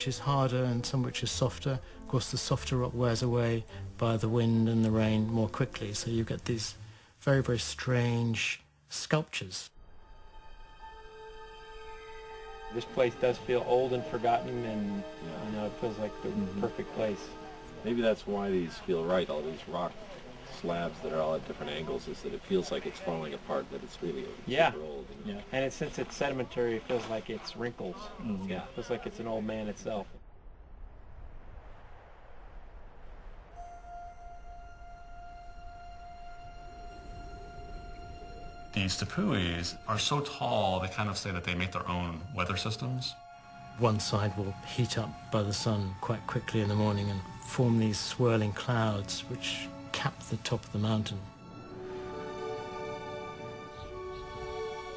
which is harder and some which is softer. Of course, the softer rock wears away by the wind and the rain more quickly, so you get these very, very strange sculptures. This place does feel old and forgotten, and you know, it feels like the perfect place. Maybe that's why these feel right, all these rock slabs that are all at different angles, is that it feels like it's falling apart, but it's really super old. You know? And since it's sedimentary, it feels like it's wrinkles. Yeah. It feels like it's an old man itself. These tepuis are so tall, they kind of say that they make their own weather systems. One side will heat up by the sun quite quickly in the morning and form these swirling clouds which cap the top of the mountain.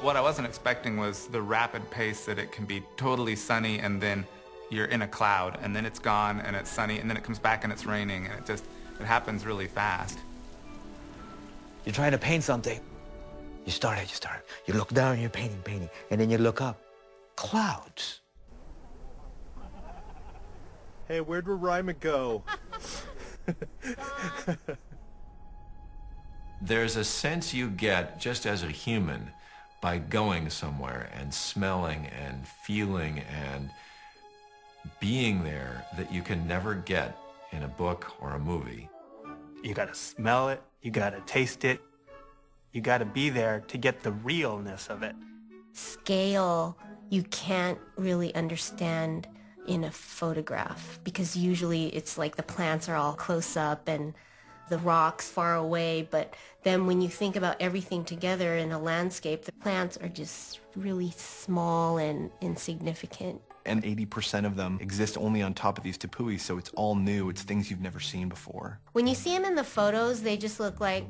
What I wasn't expecting was the rapid pace that it can be totally sunny and then you're in a cloud and then it's gone and it's sunny and then it comes back and it's raining, and it happens really fast. You're trying to paint something. You start. You look down, you're painting, and then you look up. Clouds. Hey, where'd Roraima go? There's a sense you get just as a human by going somewhere and smelling and feeling and being there that you can never get in a book or a movie. You gotta smell it, you gotta taste it, you gotta be there to get the realness of it. Scale, you can't really understand in a photograph, because usually it's like the plants are all close up and the rocks far away, but then when you think about everything together in a landscape, the plants are just really small and insignificant. And 80% of them exist only on top of these tepuis, so it's all new. It's things you've never seen before. When you see them in the photos, they just look like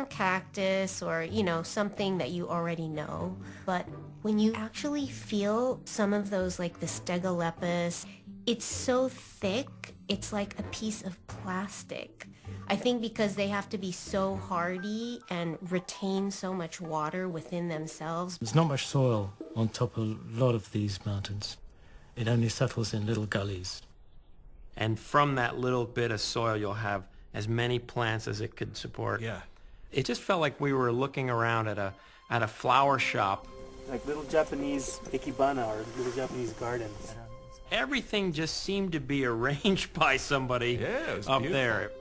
cactus or, you know, something that you already know. But when you actually feel some of those, like the stegolepis, it's so thick, it's like a piece of plastic. I think because they have to be so hardy and retain so much water within themselves. There's not much soil on top of a lot of these mountains. It only settles in little gullies. And from that little bit of soil, you'll have as many plants as it could support. Yeah. It just felt like we were looking around at a flower shop. Like little Japanese ikebana or little Japanese gardens. Everything just seemed to be arranged by somebody up there.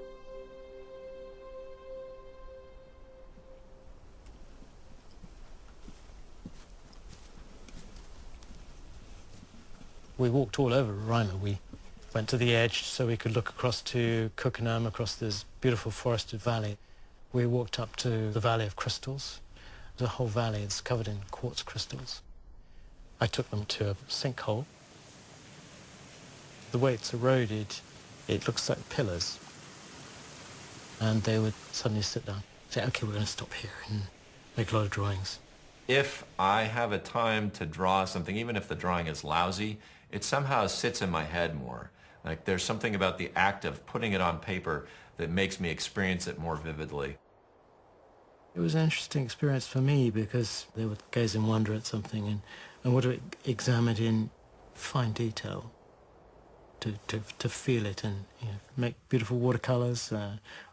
We walked all over Roraima. We went to the edge so we could look across to Kukunam, across this beautiful forested valley. We walked up to the Valley of Crystals. There's a whole valley that's covered in quartz crystals. I took them to a sinkhole. The way it's eroded, it looks like pillars. And they would suddenly sit down, say, okay, we're going to stop here, and make a lot of drawings. If I have a time to draw something, even if the drawing is lousy, it somehow sits in my head more. Like there's something about the act of putting it on paper that makes me experience it more vividly. It was an interesting experience for me because they would gaze in wonder at something and would examine it in fine detail to feel it and, you know, make beautiful watercolors,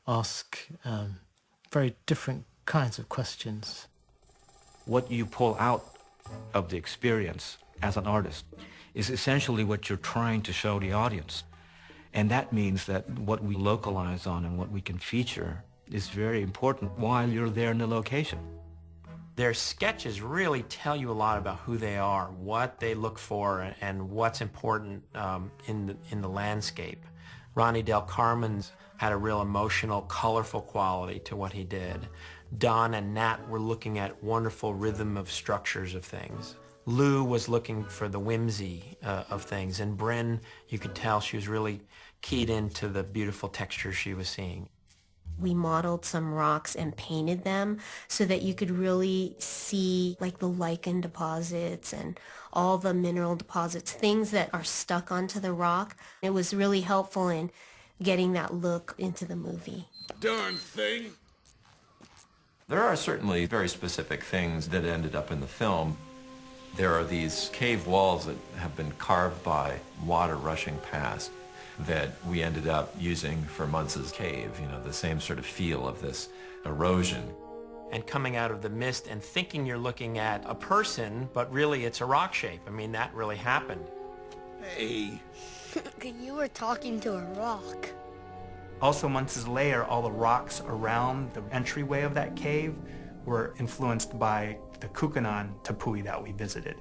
ask very different kinds of questions. What you pull out of the experience as an artist is essentially what you're trying to show the audience. And that means that what we localize on and what we can feature is very important while you're there in the location. Their sketches really tell you a lot about who they are, what they look for, and what's important in the landscape. Ronnie Del Carmen's had a real emotional, colorful quality to what he did. Don and Nat were looking at wonderful rhythm of structures of things. Lou was looking for the whimsy of things, and Bryn, you could tell she was really keyed into the beautiful textures she was seeing. We modeled some rocks and painted them so that you could really see like the lichen deposits and all the mineral deposits, things that are stuck onto the rock. It was really helpful in getting that look into the movie. Darn thing! There are certainly very specific things that ended up in the film. There are these cave walls that have been carved by water rushing past that we ended up using for Muntz's cave, you know, the same sort of feel of this erosion. And coming out of the mist and thinking you're looking at a person, but really it's a rock shape. I mean, that really happened. Hey. You were talking to a rock. Also, Muntz's lair, all the rocks around the entryway of that cave were influenced by the Kukunan tepui that we visited.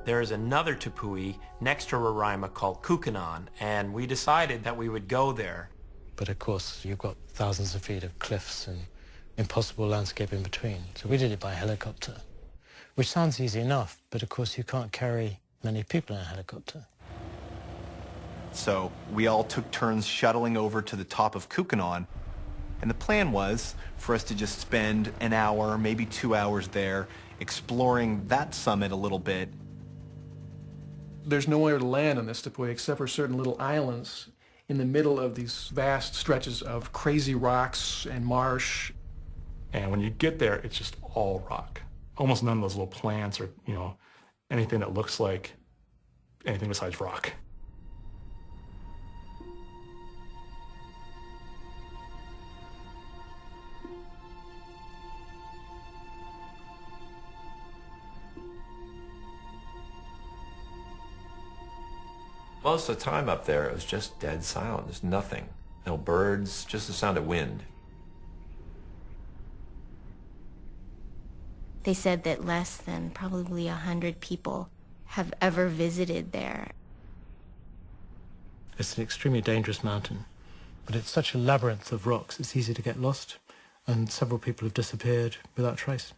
There is another tepui next to Roraima called Kukunan, and we decided that we would go there. But of course, you've got thousands of feet of cliffs and impossible landscape in between. So we did it by helicopter, which sounds easy enough, but of course you can't carry many people in a helicopter. So we all took turns shuttling over to the top of Kukunan, and the plan was for us to just spend an hour, maybe 2 hours there, exploring that summit a little bit. There's nowhere to land on this tepui except for certain little islands in the middle of these vast stretches of crazy rocks and marsh. And when you get there, it's just all rock. Almost none of those little plants or, you know, anything that looks like anything besides rock. Most of the time up there, it was just dead silent. There's nothing. No birds, just the sound of wind. They said that less than probably 100 people have ever visited there. It's an extremely dangerous mountain, but it's such a labyrinth of rocks, it's easy to get lost, and several people have disappeared without trace.